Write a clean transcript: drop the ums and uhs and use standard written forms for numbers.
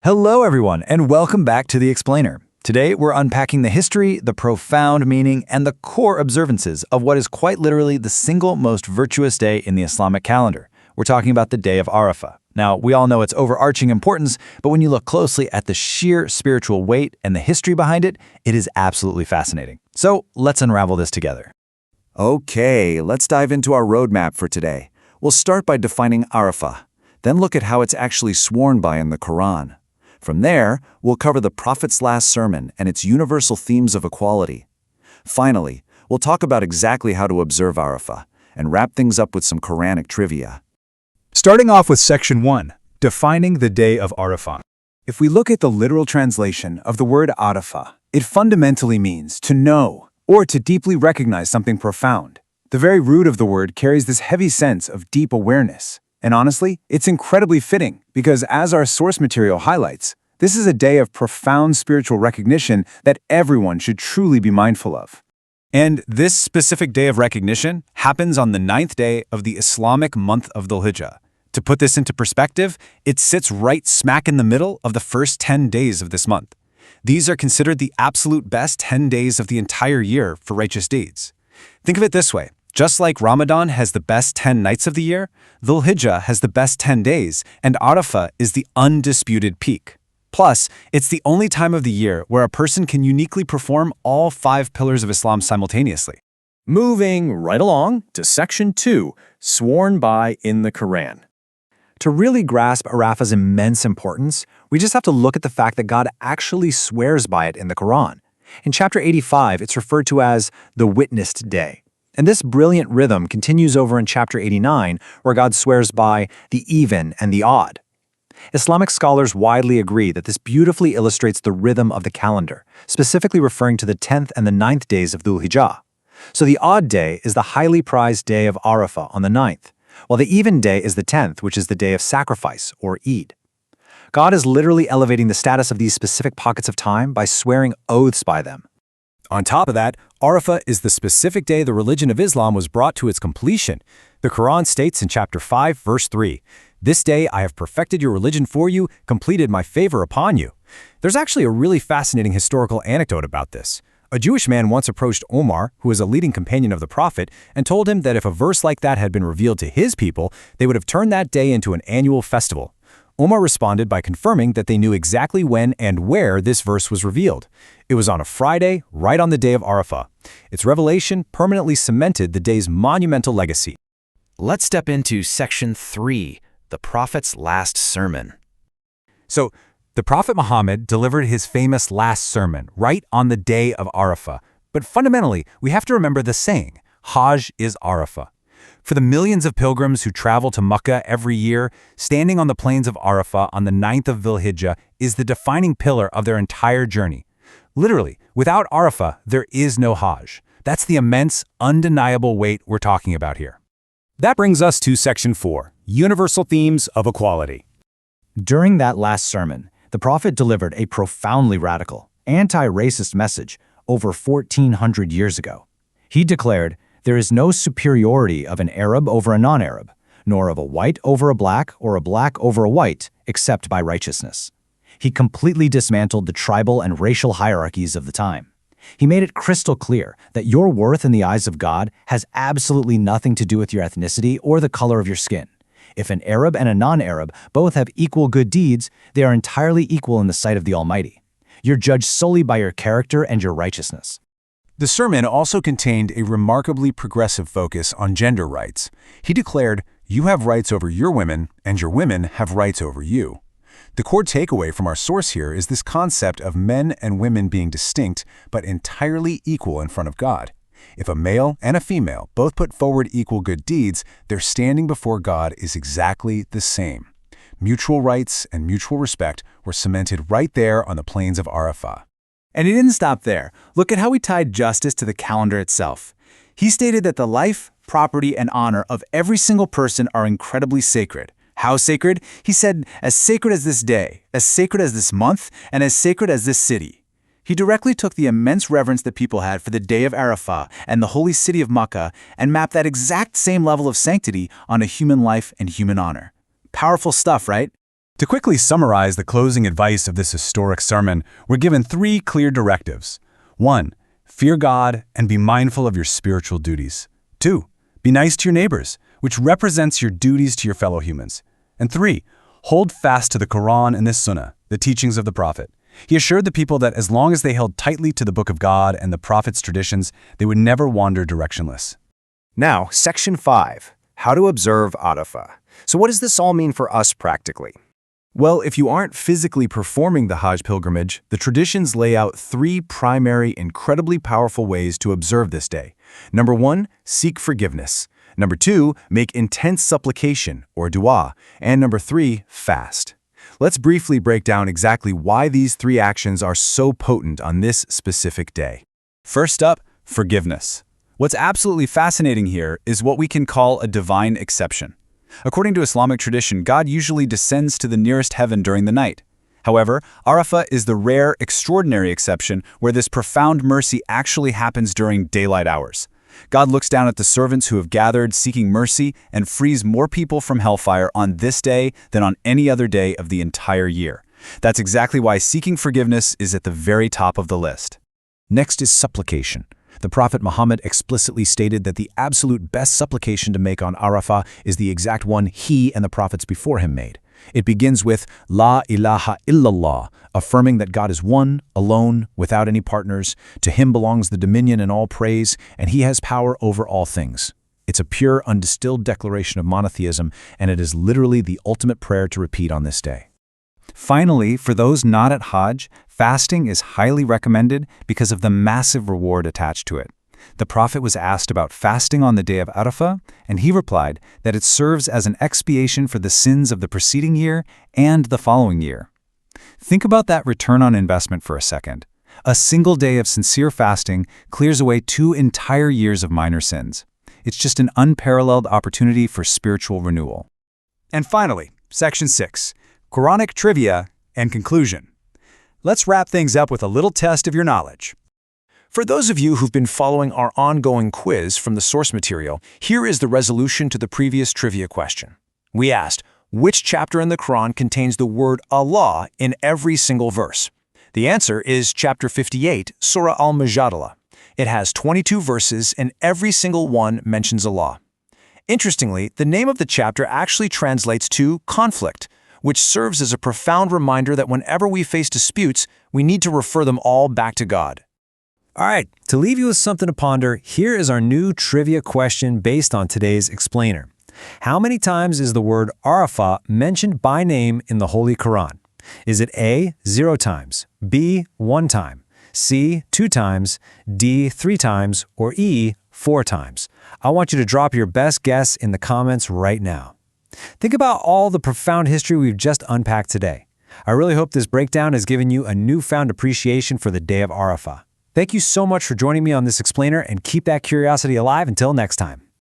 Hello, everyone, and welcome back to The Explainer. Today, we're unpacking the history, the profound meaning, and the core observances of what is quite literally the single most virtuous day in the Islamic calendar. We're talking about the day of Arafah. Now, we all know its overarching importance, but when you look closely at the sheer spiritual weight and the history behind it, it is absolutely fascinating. So, let's unravel this together. Okay, let's dive into our roadmap for today. We'll start by defining Arafah, then look at how it's actually sworn by in the Quran. From there, we'll cover the Prophet's last sermon and its universal themes of equality. Finally, we'll talk about exactly how to observe Arafah and wrap things up with some Quranic trivia. Starting off with Section 1, Defining the Day of Arafah. If we look at the literal translation of the word Arafah, it fundamentally means to know or to deeply recognize something profound. The very root of the word carries this heavy sense of deep awareness. And honestly, it's incredibly fitting because, as our source material highlights, this is a day of profound spiritual recognition that everyone should truly be mindful of. And this specific day of recognition happens on the 9th day of the Islamic month of Dhul Hijjah. To put this into perspective, it sits right smack in the middle of the first 10 days of this month. These are considered the absolute best 10 days of the entire year for righteous deeds. Think of it this way. Just like Ramadan has the best 10 nights of the year, Dhul Hijjah has the best 10 days, and Arafah is the undisputed peak. Plus, it's the only time of the year where a person can uniquely perform all 5 pillars of Islam simultaneously. Moving right along to Section 2, Sworn by in the Quran. To really grasp Arafah's immense importance, we just have to look at the fact that God actually swears by it in the Quran. In chapter 85, it's referred to as the witnessed day. And this brilliant rhythm continues over in chapter 89, where God swears by the even and the odd. Islamic scholars widely agree that this beautifully illustrates the rhythm of the calendar, specifically referring to the 10th and the 9th days of Dhul Hijjah. So the odd day is the highly prized day of Arafah on the 9th, while the even day is the 10th, which is the day of sacrifice, or Eid. God is literally elevating the status of these specific pockets of time by swearing oaths by them. On top of that, Arafah is the specific day the religion of Islam was brought to its completion. The Quran states in chapter 5, verse 3, "This day I have perfected your religion for you, completed my favor upon you." There's actually a really fascinating historical anecdote about this. A Jewish man once approached Omar, who was a leading companion of the Prophet, and told him that if a verse like that had been revealed to his people, they would have turned that day into an annual festival. Omar responded by confirming that they knew exactly when and where this verse was revealed. It was on a Friday, right on the day of Arafah. Its revelation permanently cemented the day's monumental legacy. Let's step into Section 3, the Prophet's last sermon. So, the Prophet Muhammad delivered his famous last sermon right on the day of Arafah. But fundamentally, we have to remember the saying, Hajj is Arafah. For the millions of pilgrims who travel to Mecca every year, standing on the plains of Arafah on the 9th of Dhul Hijjah is the defining pillar of their entire journey. Literally, without Arafah, there is no Hajj. That's the immense, undeniable weight we're talking about here. That brings us to Section 4, Universal Themes of Equality. During that last sermon, the Prophet delivered a profoundly radical, anti-racist message over 1,400 years ago. He declared, "There is no superiority of an Arab over a non-Arab, nor of a white over a black or a black over a white, except by righteousness." He completely dismantled the tribal and racial hierarchies of the time. He made it crystal clear that your worth in the eyes of God has absolutely nothing to do with your ethnicity or the color of your skin. If an Arab and a non-Arab both have equal good deeds, they are entirely equal in the sight of the Almighty. You're judged solely by your character and your righteousness. The sermon also contained a remarkably progressive focus on gender rights. He declared, "You have rights over your women, and your women have rights over you." The core takeaway from our source here is this concept of men and women being distinct but entirely equal in front of God. If a male and a female both put forward equal good deeds, their standing before God is exactly the same. Mutual rights and mutual respect were cemented right there on the plains of Arafah. And he didn't stop there. Look at how he tied justice to the calendar itself. He stated that the life, property, and honor of every single person are incredibly sacred. How sacred? He said, as sacred as this day, as sacred as this month, and as sacred as this city. He directly took the immense reverence that people had for the day of Arafah and the holy city of Mecca and mapped that exact same level of sanctity on a human life and human honor. Powerful stuff, right? To quickly summarize the closing advice of this historic sermon, we're given 3 clear directives. 1. Fear God and be mindful of your spiritual duties. 2. Be nice to your neighbors, which represents your duties to your fellow humans. And 3. Hold fast to the Quran and the Sunnah, the teachings of the Prophet. He assured the people that as long as they held tightly to the Book of God and the Prophet's traditions, they would never wander directionless. Now, Section 5. How to observe Arafah. So what does this all mean for us practically? Well, if you aren't physically performing the Hajj pilgrimage, the traditions lay out 3 primary, incredibly powerful ways to observe this day. Number 1, seek forgiveness. Number 2, make intense supplication, or dua. And number 3, fast. Let's briefly break down exactly why these 3 actions are so potent on this specific day. First up, forgiveness. What's absolutely fascinating here is what we can call a divine exception. According to Islamic tradition, God usually descends to the nearest heaven during the night. However, Arafah is the rare, extraordinary exception where this profound mercy actually happens during daylight hours. God looks down at the servants who have gathered seeking mercy and frees more people from hellfire on this day than on any other day of the entire year. That's exactly why seeking forgiveness is at the very top of the list. Next is supplication. The Prophet Muhammad explicitly stated that the absolute best supplication to make on Arafah is the exact one he and the prophets before him made. It begins with La ilaha illallah, affirming that God is one, alone, without any partners. To him belongs the dominion and all praise, and he has power over all things. It's a pure, undistilled declaration of monotheism, and it is literally the ultimate prayer to repeat on this day. Finally, for those not at Hajj, fasting is highly recommended because of the massive reward attached to it. The Prophet was asked about fasting on the day of Arafah, and he replied that it serves as an expiation for the sins of the preceding year and the following year. Think about that return on investment for a second. A single day of sincere fasting clears away 2 entire years of minor sins. It's just an unparalleled opportunity for spiritual renewal. And finally, Section 6, Quranic trivia and conclusion. Let's wrap things up with a little test of your knowledge. For those of you who've been following our ongoing quiz from the source material, here is the resolution to the previous trivia question. We asked, which chapter in the Quran contains the word Allah in every single verse? The answer is chapter 58, Surah Al-Mujadala. It has 22 verses and every single one mentions Allah. Interestingly, the name of the chapter actually translates to conflict, which serves as a profound reminder that whenever we face disputes, we need to refer them all back to God. All right, to leave you with something to ponder, here is our new trivia question based on today's explainer. How many times is the word Arafah mentioned by name in the Holy Quran? Is it A, 0 times, B, 1 time, C, 2 times, D, 3 times, or E, 4 times? I want you to drop your best guess in the comments right now. Think about all the profound history we've just unpacked today. I really hope this breakdown has given you a newfound appreciation for the day of Arafah. Thank you so much for joining me on this explainer, and keep that curiosity alive until next time.